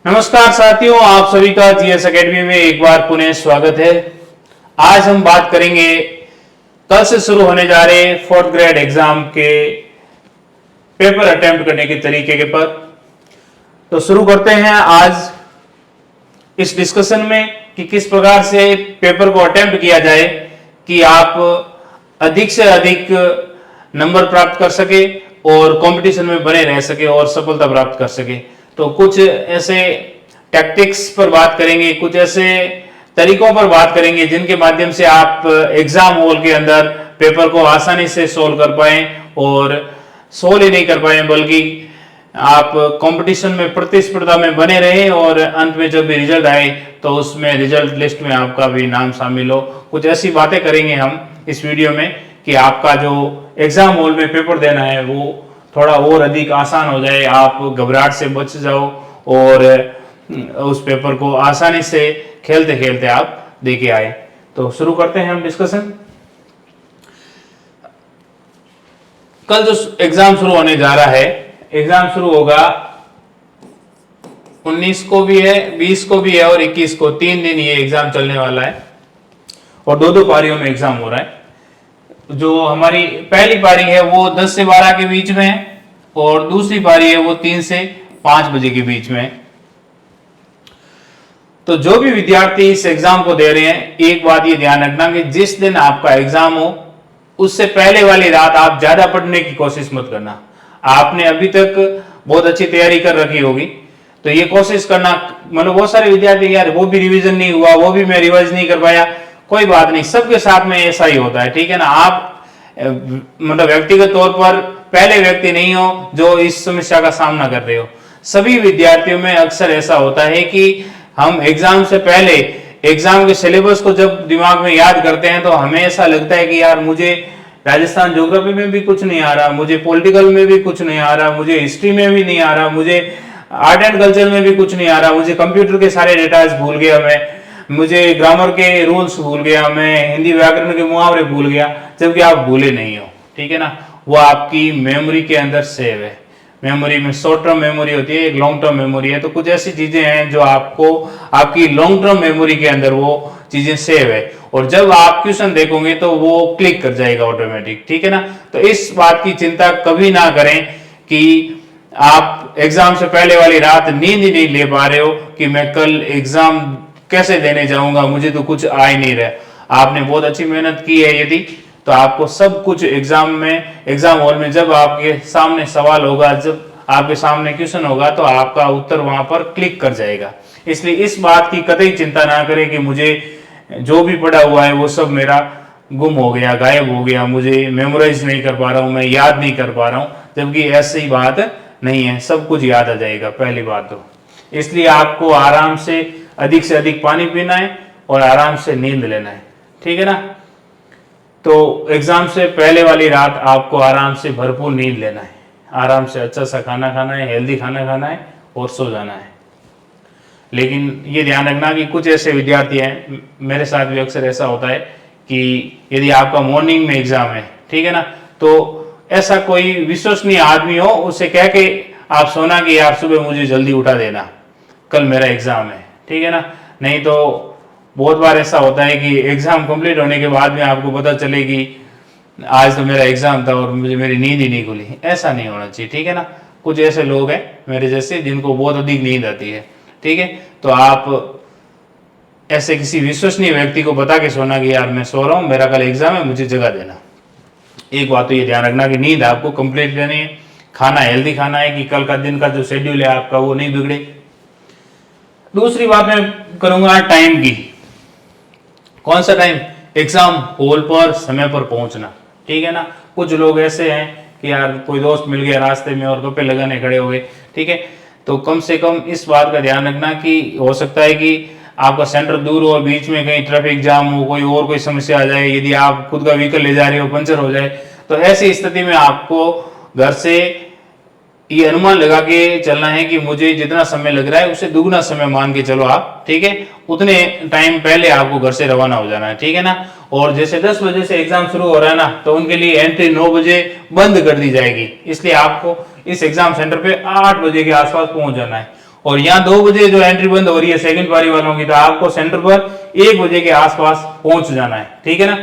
नमस्कार साथियों, आप सभी का जीएस एकेडमी में एक बार पुनः स्वागत है। आज हम बात करेंगे कल से शुरू होने जा रहे फोर्थ ग्रेड एग्जाम के पेपर अटेम्प्ट करने के तरीके के पर। तो शुरू करते हैं आज इस डिस्कशन में कि किस प्रकार से पेपर को अटेम्प्ट किया जाए कि आप अधिक से अधिक नंबर प्राप्त कर सके और कंपटीशन में बने रह सके और सफलता प्राप्त कर सके। तो कुछ ऐसे टैक्टिक्स पर बात करेंगे, कुछ ऐसे तरीकों पर बात करेंगे जिनके माध्यम से आप एग्जाम हॉल के अंदर पेपर को आसानी से सोल्व कर पाए और सोल्व ही नहीं कर पाए बल्कि आप कंपटीशन में प्रतिस्पर्धा में बने रहे और अंत में जब भी रिजल्ट आए तो उसमें रिजल्ट लिस्ट में आपका भी नाम शामिल हो। कुछ ऐसी बातें करेंगे हम इस वीडियो में कि आपका जो एग्जाम हॉल में पेपर देना है वो थोड़ा और अधिक आसान हो जाए, आप घबराहट से बच जाओ और उस पेपर को आसानी से खेलते खेलते आप दे के आए। तो शुरू करते हैं हम डिस्कशन। कल जो एग्जाम शुरू होने जा रहा है, एग्जाम शुरू होगा 19 को भी है, 20 को भी है और 21 को। 3 दिन ये एग्जाम चलने वाला है और दो पारियों में एग्जाम हो रहा है। जो हमारी पहली पारी है वो 10 से 12 के बीच में है और दूसरी पारी है वो 3 से 5 बजे के बीच में है। तो जो भी विद्यार्थी इस एग्जाम को दे रहे हैं, एक बात ये ध्यान रखना कि जिस दिन आपका एग्जाम हो उससे पहले वाली रात आप ज्यादा पढ़ने की कोशिश मत करना। आपने अभी तक बहुत अच्छी तैयारी कर रखी होगी तो ये कोशिश करना, मतलब बहुत सारे विद्यार्थी यार वो भी रिवीजन नहीं हुआ, वो भी मैं रिवाइज नहीं कर पाया, कोई बात नहीं, सबके साथ में ऐसा ही होता है, ठीक है ना। आप मतलब व्यक्तिगत तौर पर पहले व्यक्ति नहीं हो जो इस समस्या का सामना कर रहे हो। सभी विद्यार्थियों में अक्सर ऐसा होता है कि हम एग्जाम से पहले एग्जाम के सिलेबस को जब दिमाग में याद करते हैं तो हमें ऐसा लगता है कि यार मुझे राजस्थान ज्योग्राफी में भी कुछ नहीं आ रहा, मुझे पॉलिटिकल में भी कुछ नहीं आ रहा, मुझे हिस्ट्री में भी नहीं आ रहा, मुझे आर्ट एंड कल्चर में भी कुछ नहीं आ रहा, मुझे कंप्यूटर के सारे डेटाज भूल गया, मुझे ग्रामर के रूल्स भूल गया, मैं हिंदी व्याकरण के मुहावरे भूल गया, जबकि आप भूले नहीं हो, ठीक है ना। वो आपकी मेमोरी के अंदर सेव है। मेमोरी में शॉर्ट टर्म मेमोरी होती है, एक लॉन्ग टर्म मेमोरी है। तो कुछ ऐसी चीजें हैं जो आपको आपकी लॉन्ग टर्म मेमोरी के अंदर वो चीजें सेव है और जब आप क्वेश्चन देखोगे तो वो क्लिक कर जाएगा ऑटोमेटिक, ठीक है ना। तो इस बात की चिंता कभी ना करें कि आप एग्जाम से पहले वाली रात नींद ही नहीं ले पा रहे हो कि मैं कल एग्जाम कैसे देने जाऊंगा, मुझे तो कुछ आ ही नहीं रहा। आपने बहुत अच्छी मेहनत की है यदि, तो आपको सब कुछ एग्जाम में, एग्जाम हॉल में जब आपके सामने सवाल होगा, जब आपके सामने क्वेश्चन होगा तो आपका उत्तर वहां पर क्लिक कर जाएगा। इसलिए इस बात की कतई चिंता ना करें कि मुझे जो भी पढ़ा हुआ है वो सब मेरा गुम हो गया, गायब हो गया, मुझे मेमोराइज नहीं कर पा रहा हूं, मैं याद नहीं कर पा रहा हूं, जबकि ऐसी बात नहीं है, सब कुछ याद आ जाएगा पहली बात तो। इसलिए आपको आराम से अधिक पानी पीना है और आराम से नींद लेना है, ठीक है ना। तो एग्जाम से पहले वाली रात आपको आराम से भरपूर नींद लेना है, आराम से अच्छा सा खाना खाना है, हेल्दी खाना खाना है और सो जाना है। लेकिन ये ध्यान रखना कि कुछ ऐसे विद्यार्थी हैं, मेरे साथ भी अक्सर ऐसा होता है कि यदि आपका मॉर्निंग में एग्जाम है, ठीक है ना, तो ऐसा कोई विश्वसनीय आदमी हो उससे कह के आप सोना कि यार सुबह मुझे जल्दी उठा देना, कल मेरा एग्जाम है, ठीक है ना। नहीं तो बहुत बार ऐसा होता है कि एग्जाम कंप्लीट होने के बाद में आपको पता चले कि आज तो मेरा एग्जाम था और मुझे मेरी नींद ही नहीं खुली। ऐसा नहीं होना चाहिए, ठीक है ना। कुछ ऐसे लोग हैं मेरे जैसे जिनको बहुत अधिक नींद आती है, ठीक है। तो आप ऐसे किसी विश्वसनीय व्यक्ति को बता के सोना कि यार मैं सो रहा हूँ, मेरा कल एग्जाम है, मुझे जगा देना। एक बात तो ये ध्यान रखना कि नींद आपको कंप्लीट लेनी है, खाना हेल्दी खाना है कि कल का दिन का जो शेड्यूल है आपका वो नहीं बिगड़े। दूसरी बात मैं करूंगा टाइम की। कौन सा टाइम? एग्जाम हॉल पर समय पर पहुंचना, ठीक है ना। कुछ लोग ऐसे हैं कि यार कोई दोस्त मिल गया रास्ते में और गप्पे लगाने खड़े हो गए, ठीक है। तो कम से कम इस बात का ध्यान रखना कि हो सकता है कि आपका सेंटर दूर हो और बीच में कहीं ट्रैफिक जाम हो, कोई समस्या आ जाए, यदि आप खुद का व्हीकल ले जा रहे हो पंचर हो जाए, तो ऐसी स्थिति में आपको घर से ये अनुमान लगा के चलना है कि मुझे जितना समय लग रहा है उसे दुगना समय मान के चलो आप, ठीक है। उतने टाइम पहले आपको घर से रवाना हो जाना है, ठीक है ना। और जैसे 10 बजे से एग्जाम शुरू हो रहा है ना, तो उनके लिए एंट्री 9 बजे बंद कर दी जाएगी। इसलिए आपको इस एग्जाम सेंटर पे 8 बजे के आसपास पहुंच जाना है और यहाँ 2 बजे जो एंट्री बंद हो रही है सेकंड पारी वालों की, तो आपको सेंटर पर 1 बजे के आसपास पहुंच जाना है, ठीक है ना।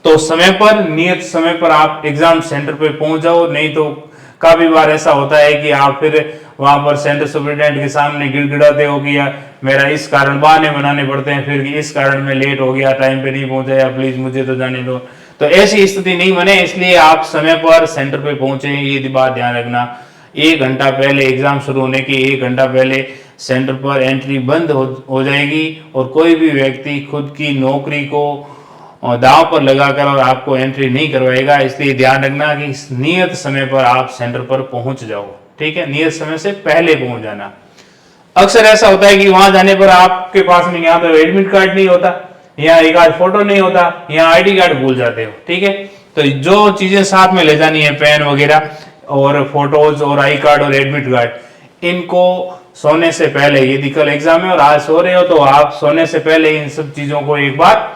तो समय पर, नियत समय पर आप एग्जाम सेंटर पे पहुंच जाओ। नहीं तो काफी बार ऐसा होता है कि आप फिर वहां पर सेंटर सुपरिटेंडेंट के सामने गिड़गिड़ाते हो कि यार मेरा इस कारण बहाने बनाने पड़ते हैं, फिर इस कारण मैं लेट हो गया, टाइम पे नहीं पहुंचा, या प्लीज मुझे तो जाने दो। तो ऐसी स्थिति नहीं बने, इसलिए आप समय पर सेंटर पे पहुंचे, ये बात ध्यान रखना। 1 घंटा पहले, एग्जाम शुरू होने के 1 घंटा पहले सेंटर पर एंट्री बंद हो जाएगी, और कोई भी व्यक्ति खुद की नौकरी को दांव पर लगाकर और आपको एंट्री नहीं करवाएगा। इसलिए ध्यान रखना कि नियत समय पर आप सेंटर पर पहुंच जाओ, ठीक है, नियत समय से पहले पहुंच जाना। अक्सर ऐसा होता है कि वहां जाने पर आपके पास में यहाँ तो एडमिट कार्ड नहीं होता, यहाँ एक आध फोटो नहीं होता, यहाँ आईडी कार्ड भूल जाते हो, ठीक है। तो जो चीजें साथ में ले जानी है, पेन वगैरह और फोटोज और आई कार्ड और एडमिट कार्ड, इनको सोने से पहले, यदि कल एग्जाम है और आज सो रहे हो तो आप सोने से पहले इन सब चीजों को एक बार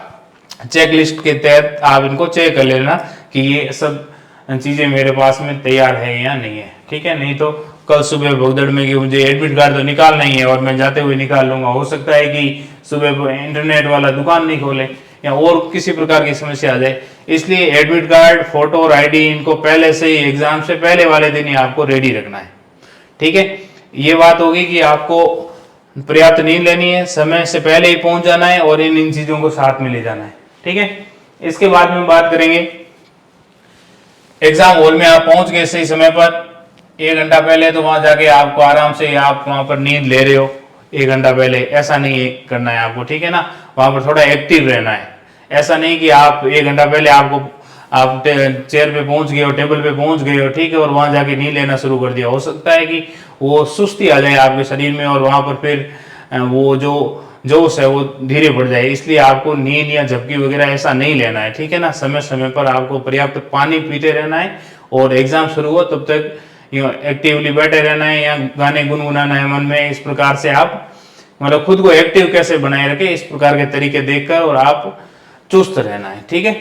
चेक लिस्ट के तहत आप इनको चेक कर लेना कि ये सब चीजें मेरे पास में तैयार है या नहीं है, ठीक है। नहीं तो कल सुबह भगदड़ में कि मुझे एडमिट कार्ड तो निकालना ही है और मैं जाते हुए निकाल लूंगा, हो सकता है कि सुबह इंटरनेट वाला दुकान नहीं खोले या और किसी प्रकार की समस्या आ जाए। इसलिए एडमिट कार्ड, फोटो और आईडी, इनको पहले से ही, एग्जाम से पहले वाले दिन ही आपको रेडी रखना है, ठीक है। ये बात होगी कि आपको पर्याप्त नींद लेनी है, समय से पहले ही पहुंच जाना है और इन चीजों को साथ में ले जाना है, ठीक है। इसके बाद में बात करेंगे, एग्जाम हॉल में आप पहुंच गए सही समय पर 1 घंटा पहले, तो वहां जाके आपको आराम से, आप वहां पर नींद ले रहे हो 1 घंटा पहले, ऐसा नहीं करना है आपको, ठीक है ना। वहां पर थोड़ा एक्टिव रहना है। ऐसा नहीं कि आप 1 घंटा पहले आप चेयर पे पहुंच गए हो, टेबल पे पहुंच गए हो, ठीक है, और वहां जाके नींद लेना शुरू कर दिया। हो सकता है कि वो सुस्ती आ जाए आपके शरीर में और वहां पर फिर वो जो जोश है वो धीरे बढ़ जाए। इसलिए आपको नींद या झपकी वगैरह ऐसा नहीं लेना है, ठीक है ना। समय समय पर आपको पर्याप्त पानी पीते रहना है और एग्जाम शुरू हो तब तक एक्टिवली बैठे रहना है या गाने गुनगुनाना है मन में। इस प्रकार से आप मतलब खुद को एक्टिव कैसे बनाए रखे, इस प्रकार के तरीके देखकर और आप चुस्त रहना है, ठीक है।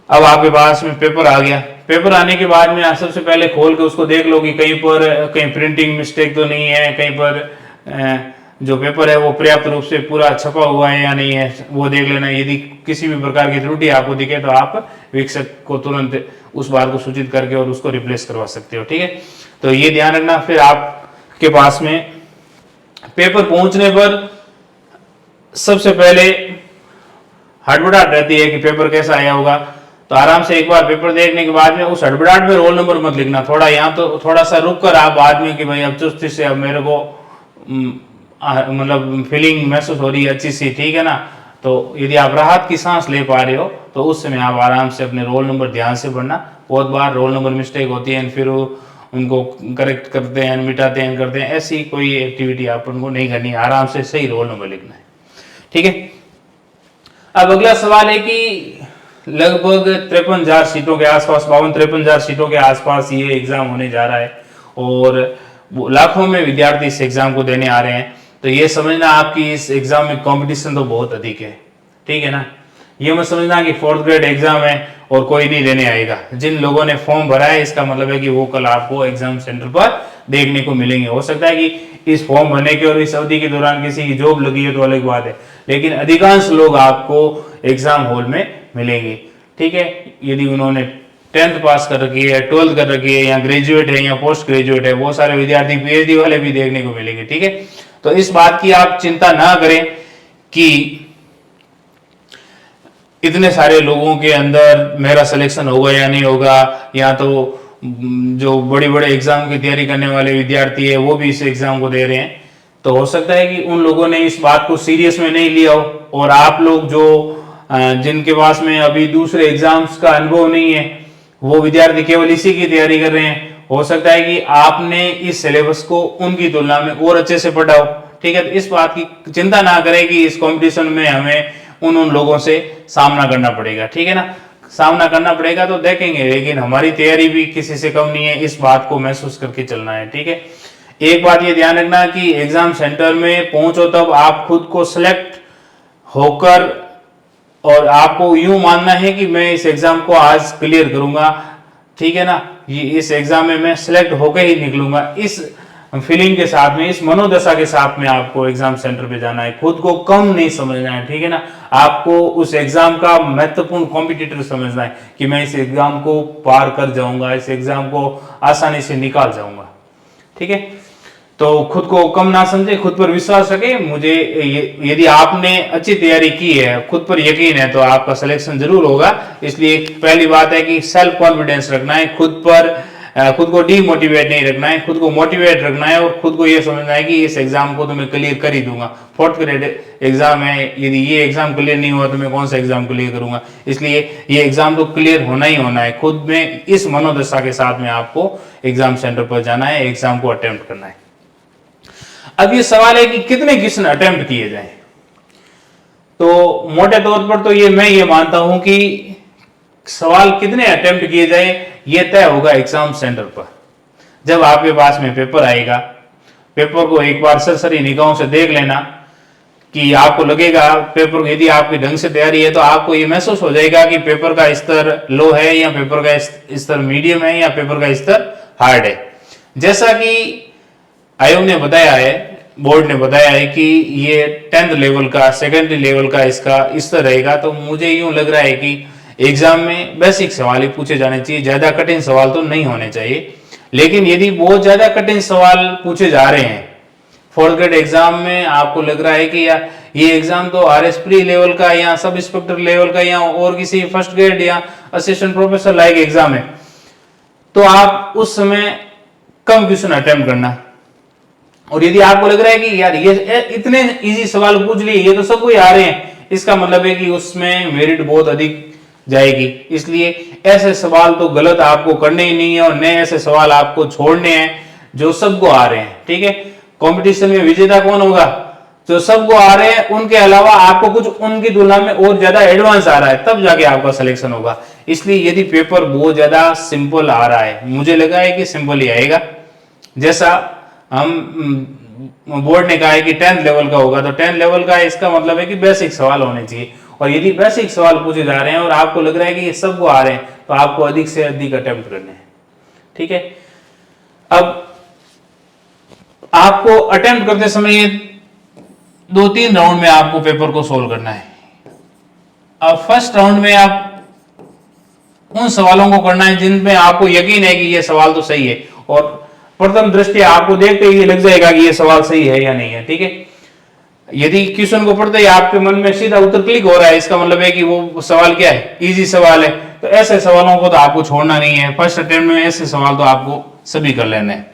अब आपके पास में पेपर आ गया। पेपर आने के बाद में आप सबसे पहले खोल के उसको देख लो कि कहीं प्रिंटिंग मिस्टेक तो नहीं है, कहीं पर जो पेपर है वो पर्याप्त रूप से पूरा छपा हुआ है या नहीं है, वो देख लेना। यदि किसी भी प्रकार की त्रुटि आपको दिखे तो आप वीक्षक को तुरंत उस बात को सूचित करके और उसको रिप्लेस करवा सकते हो, ठीक है। तो ये ध्यान रखना। फिर आपके पास में पेपर पहुंचने पर सबसे पहले हड़बड़ाहट रहती है कि पेपर कैसा आया होगा, तो आराम से एक बार पेपर देखने के बाद में उस हड़बड़ाहट में रोल नंबर मत लिखना। थोड़ा यहाँ तो थोड़ा सा रुक कर आप बाद में कि भाई अब चुस्ती से, अब मेरे को मतलब फीलिंग महसूस हो रही है अच्छी सी, ठीक है ना। तो यदि आप राहत की सांस ले पा रहे हो तो उस समय आप आराम से अपने रोल नंबर ध्यान से पढ़ना। बहुत बार रोल नंबर मिस्टेक होती है, फिर उनको करेक्ट करते हैं, मिटाते हैं, करते हैं। ऐसी कोई एक्टिविटी आप उनको नहीं करनी है, आराम से सही रोल नंबर लिखना है, ठीक है। अब अगला सवाल है कि लगभग 53,000 सीटों के आसपास, 52-53,000 सीटों के आसपास ये एग्जाम होने जा रहा है और लाखों में विद्यार्थी इस एग्जाम को देने आ रहे हैं। तो ये समझना आपकी इस एग्जाम में कंपटीशन तो बहुत अधिक है, ठीक है ना। ये मत समझना कि 4th ग्रेड एग्जाम है और कोई नहीं देने आएगा। जिन लोगों ने फॉर्म भरा है इसका मतलब है कि वो कल आपको एग्जाम सेंटर पर देखने को मिलेंगे। हो सकता है कि इस फॉर्म भरने के और इस अवधि के दौरान किसी की जॉब लगी है तो अलग बात है, लेकिन अधिकांश लोग आपको एग्जाम हॉल में मिलेंगे, ठीक है। यदि उन्होंने 10th पास कर रखी है, 12th कर रखी है, या ग्रेजुएट है या पोस्ट ग्रेजुएट है, बहुत सारे विद्यार्थी पीएचडी वाले भी देखने को मिलेंगे, ठीक है। तो इस बात की आप चिंता ना करें कि इतने सारे लोगों के अंदर मेरा सिलेक्शन होगा या नहीं होगा, या तो जो बड़े बड़े एग्जाम की तैयारी करने वाले विद्यार्थी है वो भी इस एग्जाम को दे रहे हैं। तो हो सकता है कि उन लोगों ने इस बात को सीरियस में नहीं लिया हो, और आप लोग जो जिनके पास में अभी दूसरे एग्जाम्स का अनुभव नहीं है, वो विद्यार्थी केवल इसी की तैयारी कर रहे हैं। हो सकता है कि आपने इस सिलेबस को उनकी तुलना में और अच्छे से पढ़ा हो, ठीक है। तो इस बात की चिंता ना करें कि इस कंपटीशन में हमें उन लोगों से सामना करना पड़ेगा, ठीक है ना। सामना करना पड़ेगा तो देखेंगे, लेकिन हमारी तैयारी भी किसी से कम नहीं है, इस बात को महसूस करके चलना है, ठीक है। एक बात ये ध्यान रखना कि एग्जाम सेंटर में पहुंचो तब आप खुद को सिलेक्ट होकर, और आपको यूं मानना है कि मैं इस एग्जाम को आज क्लियर करूंगा, ठीक है ना। ये इस एग्जाम में मैं सिलेक्ट होकर ही निकलूंगा, इस फीलिंग के साथ में, इस मनोदशा के साथ में आपको एग्जाम सेंटर पे जाना है। खुद को कम नहीं समझना है, ठीक है ना। आपको उस एग्जाम का महत्वपूर्ण कॉम्पिटिटर समझना है कि मैं इस एग्जाम को पार कर जाऊंगा, इस एग्जाम को आसानी से निकाल जाऊंगा, ठीक है। तो खुद को कम ना समझे, खुद पर विश्वास रखे। मुझे यदि आपने अच्छी तैयारी की है, खुद पर यकीन है, तो आपका सिलेक्शन जरूर होगा। इसलिए पहली बात है कि सेल्फ कॉन्फिडेंस रखना है, खुद को डीमोटिवेट नहीं रखना है, खुद को मोटिवेट रखना है और खुद को यह समझना है कि इस एग्जाम को तो मैं क्लियर कर ही दूंगा। 4th ग्रेड एग्जाम है, यदि ये एग्जाम क्लियर नहीं हुआ तो मैं कौन सा एग्जाम क्लियर करूंगा। इसलिए ये एग्जाम तो क्लियर होना ही होना है। खुद में इस मनोदशा के साथ में आपको एग्जाम सेंटर पर जाना है, एग्जाम को अटेम्प्ट करना है। अब ये सवाल है कि कितने क्वेश्चन अटेम्प्ट किए जाएं। तो मोटे तौर पर तो मैं ये मानता हूं कि सवाल कितने अटेम्प्ट किए जाए ये तय होगा एग्जाम सेंटर पर। जब आपके पास में पेपर आएगा, पेपर को एक बार सरसरी निगाहों से देख लेना कि आपको लगेगा पेपर, यदि आपकी ढंग से तैयारी है तो आपको ये महसूस हो जाएगा कि पेपर का स्तर लो है या पेपर का स्तर मीडियम है या पेपर का स्तर हार्ड है। जैसा कि आयोग ने बताया है, बोर्ड ने बताया है कि ये 10th लेवल का, सेकेंडरी लेवल का इसका स्तर रहेगा। तो मुझे यूं लग रहा है कि एग्जाम में बेसिक सवाल ही पूछे जाने चाहिए, ज्यादा कठिन सवाल तो नहीं होने चाहिए। लेकिन यदि बहुत ज्यादा कठिन सवाल पूछे जा रहे हैं 4th ग्रेड एग्जाम में, आपको लग रहा है कि यार ये एग्जाम तो RS प्री लेवल का या सब इंस्पेक्टर लेवल का या और किसी 1st ग्रेड या असिस्टेंट प्रोफेसर लाइक एग्जाम है, तो आप उस समय कम क्वेश्चन अटेम्प्ट करना। और यदि आपको लग रहा है कि यार ये इतने इजी सवाल पूछ लिए, ये तो सब कोई आ रहे हैं, इसका मतलब है कि उसमें मेरिट बहुत अधिक जाएगी। इसलिए ऐसे सवाल तो गलत आपको करने ही नहीं है और नए ऐसे सवाल आपको छोड़ने हैं जो सबको आ रहे हैं, ठीक है। कंपटीशन में विजेता कौन होगा? जो सबको आ रहे हैं, उनके अलावा आपको कुछ उनकी तुलना में और ज्यादा एडवांस आ रहा है, तब जाके आपका सिलेक्शन होगा। इसलिए यदि पेपर बहुत ज्यादा सिंपल आ रहा है, मुझे लगा है कि सिंपल ही आएगा। जैसा हम बोर्ड ने कहा है कि 10th लेवल का होगा, तो 10th लेवल का इसका मतलब है कि बेसिक सवाल होने चाहिए। और यदि बेसिक सवाल पूछे जा रहे हैं और आपको लग रहा है कि ये सबको आ रहे हैं, तो आपको अधिक से अधिक अटेम्प्ट करने हैं, ठीक है। अब आपको अटेम्प्ट करते समय 2-3 राउंड में आपको पेपर को सोल्व करना है। अब फर्स्ट राउंड में आप उन सवालों को करना है जिनमें आपको यकीन है कि ये सवाल तो सही है, और प्रथम दृष्टि आपको देखते ही लग जाएगा कि ये सवाल सही है या नहीं है, ठीक है। यदि क्वेश्चन को पढ़ते ही आपके मन में सीधा उत्तर क्लिक हो रहा है, इसका मतलब है कि वो सवाल क्या है, इजी सवाल है। तो ऐसे सवालों को तो आपको छोड़ना नहीं है। फर्स्ट अटेम्प्ट में ऐसे सवाल तो आपको सभी कर लेने हैं।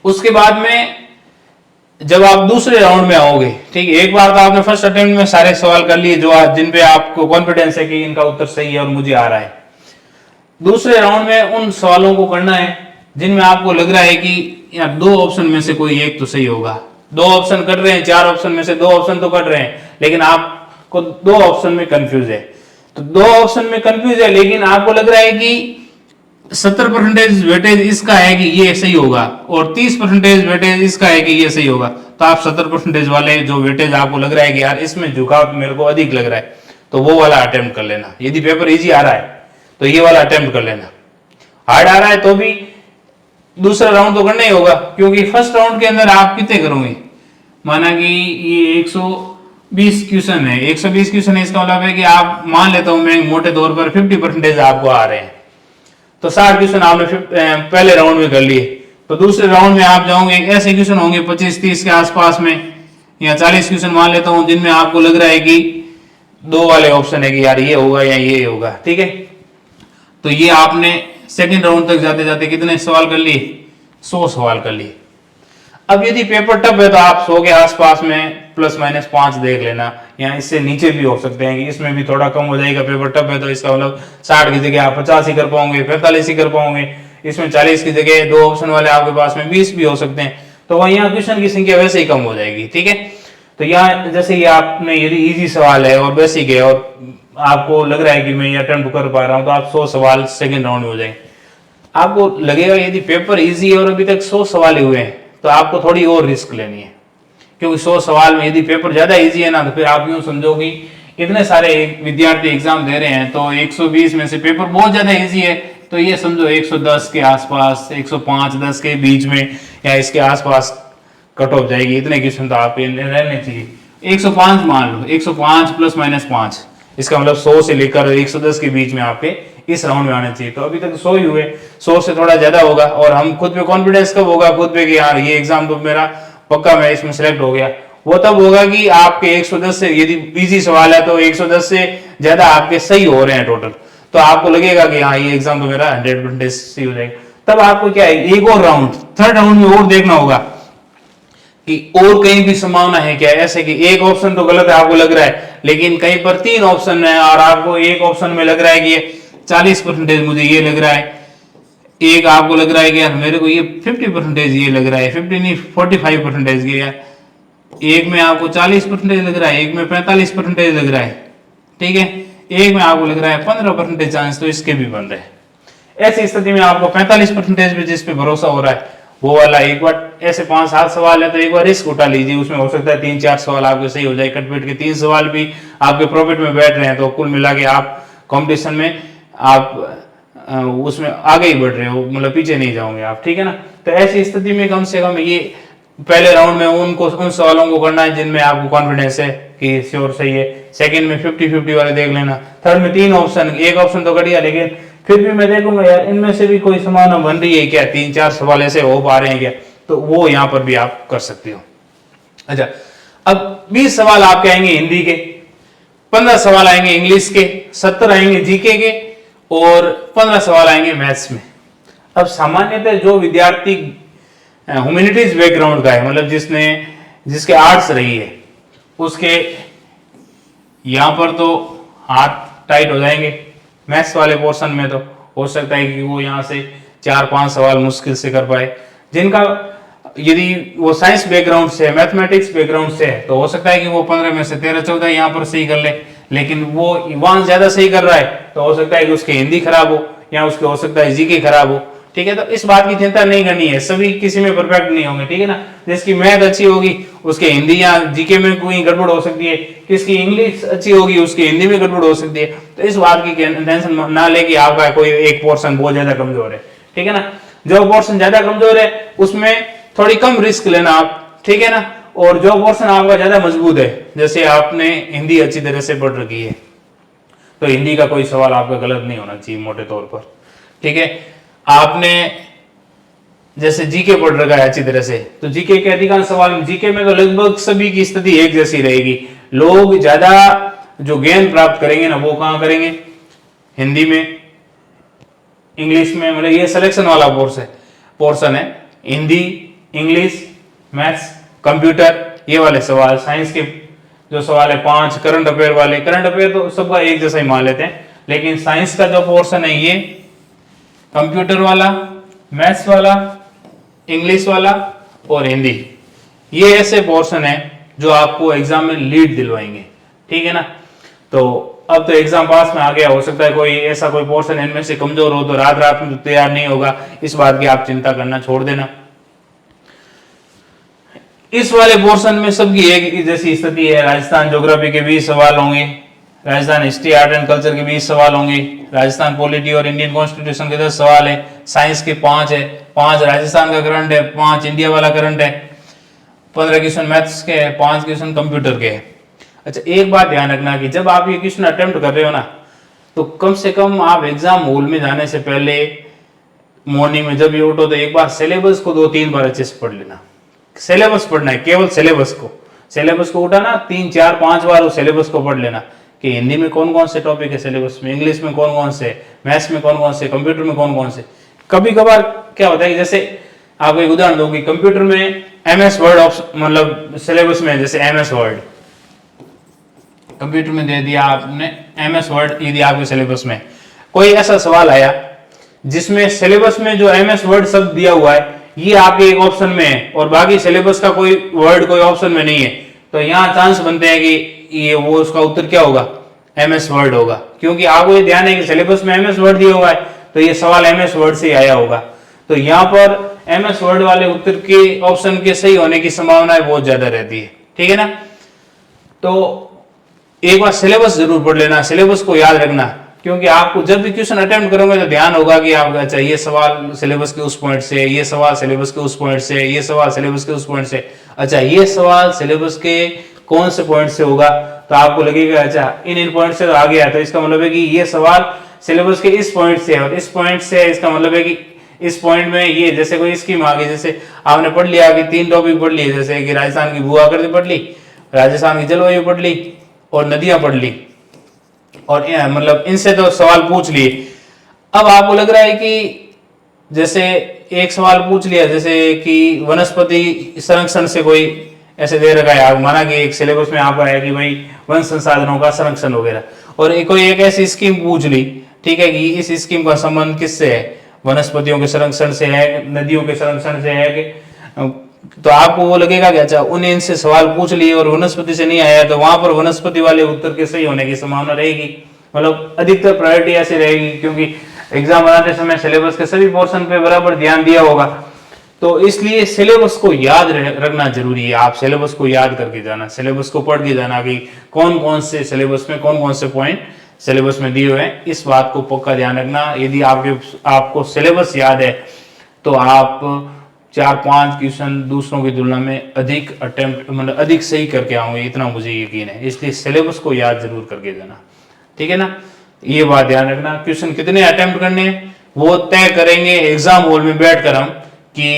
उसके बाद में जब आप दूसरे राउंड में आओगे, ठीक है, एक बार तो आपने फर्स्ट अटेम्प्ट में सारे सवाल कर लिए जो जिन पे आपको कॉन्फिडेंस है कि इनका उत्तर सही है और मुझे आ रहा है। दूसरे राउंड में उन सवालों को करना है जिनमें आपको लग रहा है कि यार 2 ऑप्शन में से कोई एक तो सही होगा। 2 ऑप्शन कर रहे हैं, 4 ऑप्शन में से 2 ऑप्शन तो कर रहे हैं, लेकिन आपको 2 ऑप्शन में कंफ्यूज है। तो 2 ऑप्शन में कंफ्यूज है, लेकिन आपको लग रहा है कि 70% वेटेज इसका है कि ये सही होगा और 30% वेटेज इसका है कि ये सही होगा। तो आप 70% वाले जो वेटेज आपको लग रहा है कि यार इसमें झुकाव मेरे को अधिक लग रहा है, तो वो वाला अटेम्प्ट कर लेना। यदि पेपर इजी आ रहा है तो ये वाला अटेम्प्ट कर लेना। हार्ड आ रहा है तो भी दूसरा राउंड तो करना ही होगा, क्योंकि फर्स्ट राउंड के अंदर आप कितने करोगे, माना कि ये 120 क्वेश्चन है, 120 क्वेश्चन है, इसका मतलब है कि आप मान लेता हूं मैं मोटे तौर पर 50% आपको आ रहे हैं, तो 60 क्वेश्चन आपने पहले राउंड में कर लिए। तो दूसरे राउंड में आप जाओगे, ऐसे क्वेश्चन होंगे 25-30 के आसपास में, या 40 क्वेश्चन मान लेता हूं जिनमें आपको लग रहा है कि 2 वाले ऑप्शन है कि यार ये होगा या ये होगा, ठीक है। तो ये आपने सेकंड राउंड तक जाते जाते कितने सवाल कर लिए, 100 सवाल कर लिए। अब यदि पेपर टफ है तो आप 100 के आसपास में ±5 देख लेना, या इससे नीचे भी हो सकते हैं कि इसमें भी थोड़ा कम हो जाएगा। पेपर टफ है तो इसका मतलब 60 की जगह आप 50 ही कर पाओगे, 45 ही कर पाओगे। इसमें 40 की जगह 2 ऑप्शन वाले आपके पास में 20 भी हो सकते हैं, तो वह यहाँ क्वेश्चन की संख्या वैसे ही कम हो जाएगी, ठीक है। तो यहाँ जैसे ये आपने यदि इजी सवाल है और बेसिक है और आपको लग रहा है कि मैं ये अटेम्प्ट कर पा रहा हूँ, तो आप 100 सवाल सेकंड राउंड में हो जाएंगे। आपको लगेगा यदि पेपर इजी है और अभी तक 100 सवाल ही हुए हैं, तो आपको थोड़ी और रिस्क लेनी है, क्योंकि 100 सवाल में यदि पेपर ज्यादा इजी है ना, तो फिर आप यूं समझो कि इतने सारे विद्यार्थी एग्जाम दे रहे हैं, तो 120 में से पेपर बहुत ज्यादा इजी है, तो ये समझो 110 के आसपास, 105 10 के बीच में या इसके आसपास कट ऑफ जाएगी। इतने क्वेश्चन तो आपके रहने चाहिए। 105 मान लो, 105 प्लस माइनस 5, इसका मतलब 100 से लेकर 110 के बीच में आपके इस राउंड में आने चाहिए। तो अभी तक 100 ही हुए, 100 से थोड़ा ज्यादा होगा। और हम खुद पे कॉन्फिडेंस कब होगा खुद पे कि यार ये एग्जाम तो मेरा पक्का, मैं इसमें सिलेक्ट हो गया, वो तब होगा कि आपके 110 से, यदि इजी सवाल है तो 110 से ज्यादा आपके सही हो रहे हैं टोटल, तो आपको लगेगा कि हाँ ये एग्जाम तो मेरा 100% सही हो जाएगा। तब आपको क्या है, एक और राउंड, थर्ड राउंड में और देखना होगा कि और कहीं भी संभावना है क्या, ऐसे कि एक ऑप्शन तो गलत है आपको लग रहा है, लेकिन कहीं पर 3 ऑप्शन है और आपको एक ऑप्शन में लग रहा है कि ये 40% मुझे ये लग रहा है, एक आपको लग रहा है कि यार मेरे को ये 50% ये लग रहा है, 50 नहीं 45% ये यार, एक में आपको 40% लग रहा है, एक में 45% लग रहा है, ठीक है, एक में आपको लग रहा है 15% चांस, तो इसके भी बन रहे हैं। ऐसी स्थिति में आपको 45% पे जिस पे भरोसा हो रहा है वो वाला, एक बार ऐसे 5-7 सवाल है तो एक बार रिस्क उठा लीजिए, उसमें हो सकता है 3-4 सवाल आपके सही हो जाए, कटपीट के 3 सवाल भी आपके प्रॉफिट में बैठ रहे हैं, तो कुल मिला के आप कंपटीशन में आप उसमें आगे ही बढ़ रहे हो, मतलब पीछे नहीं जाओगे आप, ठीक है ना। तो ऐसी स्थिति में कम से कम ये पहले राउंड में उन सवालों को करना है जिनमें आपको कॉन्फिडेंस है कि श्योर सही है, सेकंड में 50-50 वाले देख लेना, थर्ड में 3 ऑप्शन, एक ऑप्शन तो कटिया, लेकिन फिर भी मैं देखूंगा यार इनमें से भी कोई संभावना बन रही है क्या, 3-4 सवाल ऐसे हो पा रहे हैं क्या, तो वो यहाँ पर भी आप कर सकते हो। अच्छा, अब 20 सवाल आपके आएंगे हिंदी के, 15 सवाल आएंगे इंग्लिश के, 70 आएंगे जीके के और 15 सवाल आएंगे मैथ्स में। अब सामान्यतः जो विद्यार्थी ह्यूमैनिटीज बैकग्राउंड का है, मतलब जिसके आर्ट्स रही है, उसके यहां पर तो हाथ टाइट हो जाएंगे। मैथ्स वाले पोर्शन में तो हो सकता है कि वो यहां से 4-5 सवाल मुश्किल से कर पाए। जिनका यदि वो साइंस बैकग्राउंड से है, मैथमेटिक्स बैकग्राउंड से है, तो हो सकता है कि वो 15 में से 13-14 यहाँ पर सही कर ले, लेकिन वो वहां ज्यादा सही कर रहा है तो हो सकता है कि उसकी हिंदी खराब हो या उसके हो सकता है जीके खराब हो, ठीक है। तो इस बात की चिंता नहीं करनी है, सभी किसी में परफेक्ट नहीं होंगे, ठीक है ना। जिसकी मैथ अच्छी होगी उसके हिंदी या जीके में कोई गड़बड़ हो सकती है, किसकी इंग्लिश अच्छी होगी उसकी हिंदी में गड़बड़ हो सकती है। तो इस बात की टेंशन ना ले कि आपका कोई एक पोर्शन बहुत ज्यादा कमजोर है, ठीक है ना। जो पोर्शन ज्यादा कमजोर है उसमें थोड़ी कम रिस्क लेना आप, ठीक है ना। और जो पोर्शन आपका ज्यादा मजबूत है, जैसे आपने हिंदी अच्छी तरह से पढ़ रखी है, तो हिंदी का कोई सवाल आपका गलत नहीं होना चाहिए मोटे तौर पर, ठीक है। आपने जैसे जीके पढ़ रखा है अच्छी तरह से, तो जीके के अधिकांश सवाल, जीके में तो लगभग सभी की स्थिति एक जैसी रहेगी। लोग ज्यादा जो ज्ञान प्राप्त करेंगे ना, वो कहां करेंगे, हिंदी में, इंग्लिश में, मतलब ये सिलेक्शन वाला पोर्शन है, हिंदी, इंग्लिश, मैथ्स, कंप्यूटर, ये वाले सवाल। साइंस के जो सवाल है 5 करंट अफेयर वाले, करंट अफेयर तो सबका एक जैसा ही मान लेते हैं, लेकिन साइंस का जो पोर्शन है ये कंप्यूटर वाला, मैथ्स वाला, इंग्लिश वाला और हिंदी, ये ऐसे पोर्शन है जो आपको एग्जाम में लीड दिलवाएंगे, ठीक है ना। तो अब तो एग्जाम पास में आ गया, हो सकता है कोई ऐसा कोई पोर्शन इनमें से कमजोर हो तो रात में तो तैयार नहीं होगा, इस बात की आप चिंता करना छोड़ देना। इस वाले पोर्शन में सबकी एक जैसी स्थिति है। राजस्थान ज्योग्राफी के 20 सवाल होंगे, Rajasthan history art and culture के 20 सवाल होंगे, राजस्थान पॉलिटी और इंडियन कॉन्स्टिट्यूशन के 10 सवाल है, साइंस के 5 है, 5 राजस्थान का करंट है, 5 इंडिया वाला करंट है, 15 क्वेश्चन मैथ्स के है, 5 क्वेश्चन कंप्यूटर के है। अच्छा, एक बात ध्यान रखना कि जब आप ये क्वेश्चन अटेम्प्ट कर रहे हो ना, तो कम से कम आप एग्जाम हॉल में जाने से पहले मॉर्निंग में जब भी उठो तो एक बार सिलेबस को 2-3 बार अच्छे से पढ़ लेना। सिलेबस पढ़ना है, केवल सिलेबस को उठाना 3-4-5 बार उस सिलेबस को पढ़ लेना कि हिंदी में कौन कौन से टॉपिक है सिलेबस में, इंग्लिश में कौन कौन से, मैथ्स में कौन कौन से, कंप्यूटर में कौन कौन से। कभी कभार क्या होता है कि जैसे आपको एक उदाहरण दूंगी, कंप्यूटर में MS वर्ड मतलब सिलेबस में, जैसे MS वर्ड कंप्यूटर में दे दिया आपने, MS वर्ड यदि आपके सिलेबस में कोई ऐसा सवाल आया जिसमें सिलेबस में जो MS वर्ड शब्द दिया हुआ है ये आपके एक ऑप्शन में है और बाकी सिलेबस का कोई वर्ड कोई ऑप्शन में नहीं है, तो यहाँ चांस बनते हैं कि ये वो उसका उत्तर क्या होगा, MS वर्ड होगा, क्योंकि आपको ये ध्यान है कि सिलेबस में MS वर्ड दिया हुआ है तो ये सवाल MS वर्ड से आया होगा। तो यहाँ पर MS वर्ड वाले उत्तर के ऑप्शन के सही होने की संभावना बहुत ज्यादा रहती है, ठीक है ना। तो एक बार सिलेबस जरूर पढ़ लेना, सिलेबस को याद रखना क्योंकि आपको जब भी क्वेश्चन अटेम्प्ट करोगे तो ध्यान होगा कि आप अच्छा ये सवाल सिलेबस के उस पॉइंट से, ये सवाल सिलेबस के उस पॉइंट से, ये सवाल सिलेबस के उस पॉइंट से, अच्छा ये सवाल सिलेबस के कौन से पॉइंट से होगा, तो आपको लगेगा अच्छा इन पॉइंट से तो आ गया, तो इसका मतलब है कि ये सवाल सिलेबस के इस पॉइंट से और इस पॉइंट से, इसका मतलब है कि इस पॉइंट में ये जैसे कोई स्कीम आ गई, जैसे आपने पढ़ लिया कि 3 टॉपिक पढ़ लिए, जैसे कि राजस्थान की भू आकृति पढ़ ली, राजस्थान की जलवायु पढ़ ली और नदियां पढ़ ली, और मतलब इनसे तो सवाल पूछ लिए। अब आपको लग रहा है कि जैसे एक सवाल पूछ लिया जैसे कि वनस्पति संरक्षण से कोई ऐसे दे रखा है, माना कि एक सिलेबस में आपका है कि भाई वन संसाधनों का संरक्षण वगैरह, और कोई एक ऐसी स्कीम पूछ ली, ठीक है, कि इस स्कीम का संबंध किससे है, वनस्पतियों के संरक्षण से है, नदियों के संरक्षण से है कि, तो आपको वो लगेगा कि अच्छा उन्हें इनसे सवाल पूछ लिए और वनस्पति से नहीं आया, तो वहां पर वनस्पति वाले उत्तर के सही होने की संभावना रहेगी, मतलब अधिकतर प्रायोरिटी ऐसी रहेगी, क्योंकि एग्जाम बनाते समय सिलेबस के सभी पोर्शन पे बराबर ध्यान दिया होगा। तो इसलिए सिलेबस को याद रखना जरूरी है, आप सिलेबस को याद करके जाना, सिलेबस को पढ़ के जाना कि कौन कौन से सिलेबस में कौन कौन से पॉइंट सिलेबस में दिए हुए हैं, इस बात को पक्का ध्यान रखना। यदि आपको सिलेबस याद है तो आप 4-5 क्वेश्चन दूसरों की तुलना में अधिक अटेम्प्ट मतलब अधिक सही करके आओगे, इतना मुझे यकीन है। इसलिए सिलेबस को याद जरूर करके जाना, ठीक है ना, ये बात ध्यान रखना। क्वेश्चन कितने अटेम्प्ट करने वो तय करेंगे एग्जाम हॉल में बैठकर हम कि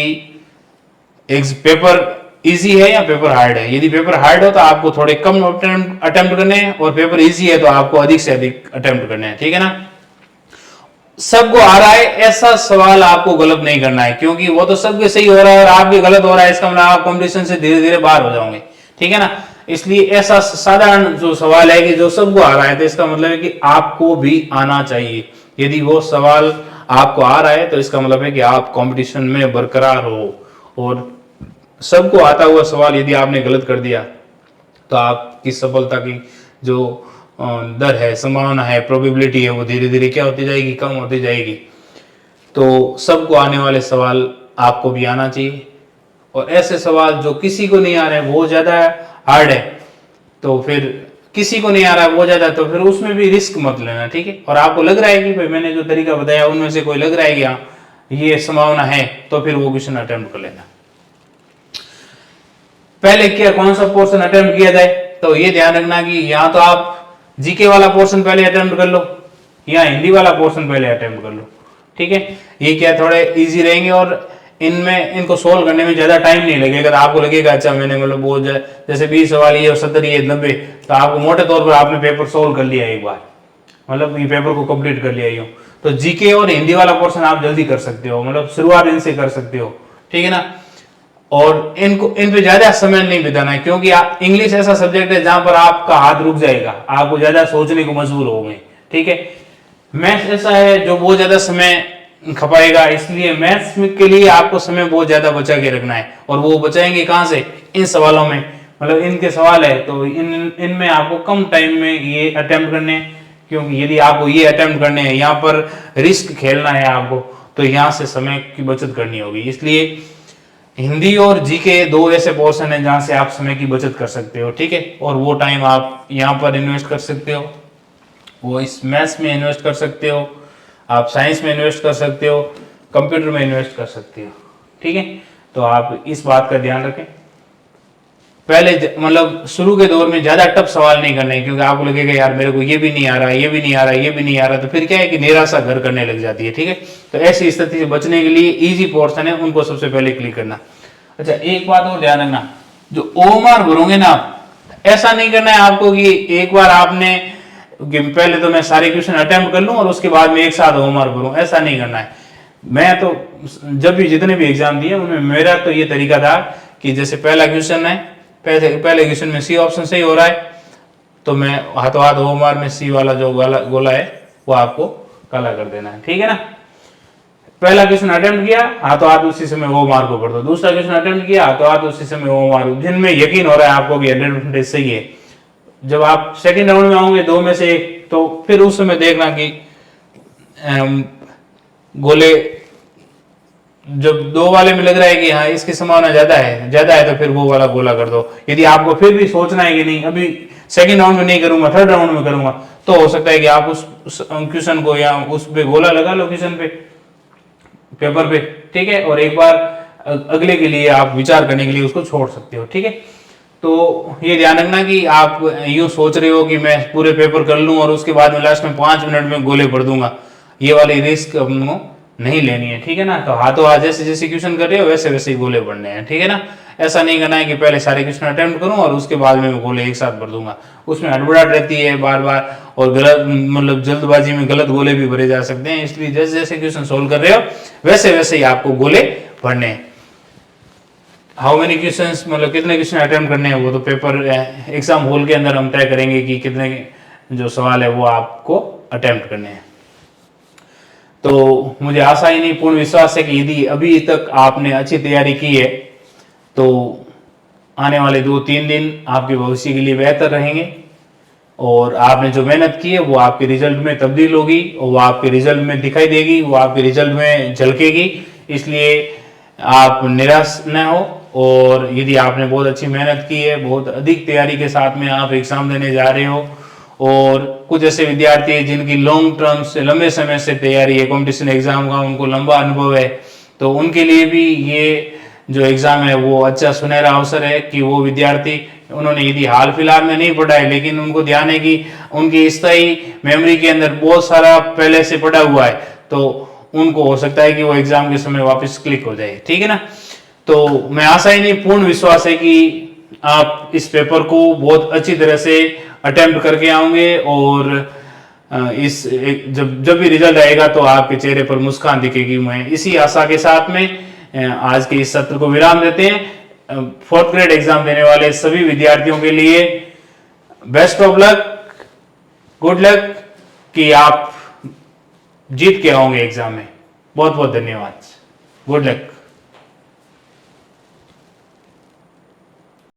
पेपर इजी है या पेपर हार्ड है। यदि पेपर हार्ड हो तो आपको थोड़े कम अटेम्प्ट करने हैं, और पेपर इजी है तो आपको अधिक से अधिक अटेम्प्ट करने हैं, ठीक है ना। सबको आ रहा है ऐसा सवाल आपको गलत नहीं करना है, क्योंकि वो तो सबके सही हो रहा है और आपके गलत हो रहा है, इसका मतलब आप कंपटीशन से धीरे धीरे बाहर हो जाओगे, ठीक है ना। इसलिए ऐसा साधारण जो सवाल है कि जो सबको आ रहा है, तो इसका मतलब है कि आपको भी आना चाहिए। यदि वो सवाल आपको आ रहा है तो इसका मतलब है कि आप कंपटीशन में बरकरार हो, और सबको आता हुआ सवाल यदि आपने गलत कर दिया तो आपकी सफलता की जो दर है, संभावना है, प्रोबेबिलिटी है, वो धीरे धीरे क्या होती जाएगी, कम होती जाएगी। तो सबको आने वाले सवाल आपको भी आना चाहिए, और ऐसे सवाल जो किसी को नहीं आ रहे वो ज्यादा हार्ड है, तो फिर किसी को नहीं आ रहा है वो ज्यादा, तो फिर उसमें भी रिस्क मत लेना, ठीक है। और आपको लग रहा है कि भाई मैंने जो तरीका बताया उनमें से कोई लग रहा है कि हाँ ये संभावना है, तो फिर वो क्वेश्चन अटेम्प्ट कर लेना। पहले क्या कौन सा पोर्शन अटेम्प्ट किया जाए, तो ये ध्यान रखना कि यहाँ तो आप जीके वाला पोर्शन पहले अटेम्प्ट कर लो, या हिंदी वाला पोर्शन पहले अटेम्प्ट कर लो, ठीक है। ये क्या थोड़े इजी रहेंगे और इनमें इनको सोल्व करने में ज्यादा टाइम नहीं लगेगा। तो आपको लगेगा अच्छा मैंने मतलब वो जैसे 20 सवाल ये और 70 ये 90, तो आपको मोटे तौर पर आपने पेपर सोल्व कर लिया एक बार, मतलब ये पेपर को कंप्लीट कर लिया यूं। तो जीके और हिंदी वाला पोर्शन आप जल्दी कर सकते हो, मतलब शुरुआत इनसे कर सकते हो, ठीक है ना। और इन पे ज्यादा समय नहीं बिताना है, क्योंकि इंग्लिश ऐसा सब्जेक्ट है जहां पर आपका हाथ रुक जाएगा, आपको ज्यादा सोचने को मजबूर होंगे, ठीक है। मैथ्स ऐसा है जो बहुत ज्यादा समय खपाएगा, इसलिए मैथ्स के लिए आपको समय बहुत ज्यादा बचा के रखना है, और वो बचाएंगे कहां से, इन सवालों में, मतलब इनके सवाल है तो इनमें आपको कम टाइम में ये अटेम्प्ट करने, क्योंकि यदि आपको ये अटेम्प्ट करने हैं, यहाँ पर रिस्क खेलना है आपको, तो यहाँ से समय की बचत करनी होगी। इसलिए हिंदी और जीके 2 ऐसे पोर्शन है जहां से आप समय की बचत कर सकते हो, ठीक है। और वो टाइम आप यहाँ पर इन्वेस्ट कर सकते हो, वो इस मैथ्स में इन्वेस्ट कर सकते हो, आप साइंस में इन्वेस्ट कर सकते हो, कंप्यूटर में इन्वेस्ट कर सकते हो, ठीक है। तो आप इस बात का ध्यान रखें। पहले मतलब शुरू के दौर में ज्यादा टफ सवाल नहीं करने, क्योंकि आपको लगेगा यार मेरे को ये भी नहीं आ रहा, ये भी नहीं आ रहा, ये भी नहीं आ रहा, तो फिर क्या है कि निराशा घर करने लग जाती है, ठीक है। तो ऐसी स्थिति से बचने के लिए इजी पोर्शन है उनको सबसे पहले क्लिक करना। अच्छा एक बात और ध्यान रखना, जो ओएमआर भरोगे ना आप, ऐसा नहीं करना है आपको कि एक बार आपने पहले तो मैं सारे क्वेश्चन अटेम्प्ट कर लूं और उसके बाद में एक साथ ओएमआर भरूं, ऐसा नहीं करना है। मैं तो जब भी जितने भी एग्जाम दिए उनमें मेरा तो ये तरीका था कि जैसे पहला क्वेश्चन है, पहले क्वेश्चन में सी ऑप्शन सही हो रहा है, तो मैं हाथों हाथ ओएमआर में सी वाला जो गोला है वो आपको काला कर देना है, ठीक है ना। पहला क्वेश्चन अटेम्प्ट किया, हाथों हाथ उसी समय ओएमआर को भर दो। दूसरा क्वेश्चन अटेम्प्ट किया, हाथों हाथ उसी समय ओएमआर, जिनमें यकीन हो रहा है आपको कि 100% सही है। जब आप सेकंड राउंड में आओगे 2 में से 1, तो फिर उस समय देखना कि गोले जब 2 वाले में लग रहा है कि हाँ इसकी संभावना ज्यादा है तो फिर वो वाला गोला कर दो। यदि आपको फिर भी सोचना है कि नहीं अभी सेकंड राउंड में नहीं करूंगा, थर्ड राउंड में करूंगा, तो हो सकता है कि आप उस क्वेश्चन को या उस पे गोला लगा लो क्वेश्चन पे, पेपर पे, ठीक है, और एक बार अगले के लिए आप विचार करने के लिए उसको छोड़ सकते हो, ठीक है। तो ये ध्यान रखना कि आप यूं सोच रहे हो कि मैं पूरे पेपर कर लूं और उसके बाद में लास्ट में 5 मिनट में गोले पढ़ दूंगा, ये वाली रिस्क अपने नहीं लेनी है, ठीक है ना। तो हाथों हाथ जैसे जैसे क्वेश्चन कर रहे हो वैसे वैसे ही गोले पढ़ने हैं, ठीक है ना। ऐसा नहीं करना है कि पहले सारे क्वेश्चन अटेम्प्ट करूं और उसके बाद में गोले एक साथ भर दूंगा, उसमें हड़बड़ाहट रहती है बार बार, और गलत मतलब जल्दबाजी में गलत गोले भी भरे जा सकते हैं। इसलिए जैसे जैसे क्वेश्चन सोल्व कर रहे हो वैसे वैसे ही आपको गोले भरने हैं। हाउ मेनी क्वेश्चंस, मतलब कितने क्वेश्चन अटेम्प्ट करने हैं वो तो पेपर एग्जाम हॉल के अंदर हम तय करेंगे कि कितने जो सवाल है वो आपको अटेम्प्ट करने हैं। तो मुझे आशा ही नहीं पूर्ण विश्वास है कि यदि अभी तक आपने अच्छी तैयारी की है तो आने वाले 2-3 दिन आपके भविष्य के लिए बेहतर रहेंगे, और आपने जो मेहनत की है वो आपके रिजल्ट में तब्दील होगी, और वो आपके रिजल्ट में दिखाई देगी, वो आपके रिजल्ट में झलकेगी। इसलिए आप निराश न हो, और यदि आपने बहुत अच्छी मेहनत की है, बहुत अधिक तैयारी के साथ में आप एग्जाम देने जा रहे हो, और कुछ ऐसे विद्यार्थी हैं जिनकी लॉन्ग टर्म से लंबे समय से तैयारी है कॉम्पिटिशन एग्जाम का, उनको लंबा अनुभव है, तो उनके लिए भी ये जो एग्जाम है वो अच्छा सुनहरा अवसर है कि वो विद्यार्थी, उन्होंने यदि हाल फिलहाल में नहीं पढ़ा है लेकिन उनको ध्यान है कि उनकी स्थायी मेमोरी के अंदर बहुत सारा पहले से पढ़ा हुआ है, तो उनको हो सकता है कि वो एग्जाम के समय वापस क्लिक हो जाए, ठीक है ना। तो मैं आशा ही नहीं पूर्ण विश्वास है कि आप इस पेपर को बहुत अच्छी तरह से अटेम्प्ट करके आओगे, और इस जब भी रिजल्ट आएगा तो आपके चेहरे पर मुस्कान दिखेगी। मैं इसी आशा के साथ में आज के इस सत्र को विराम देते हैं। 4th ग्रेड एग्जाम देने वाले सभी विद्यार्थियों के लिए best of luck, good luck, कि आप जीत के आओगे एग्जाम में। बहुत बहुत धन्यवाद, गुड लक।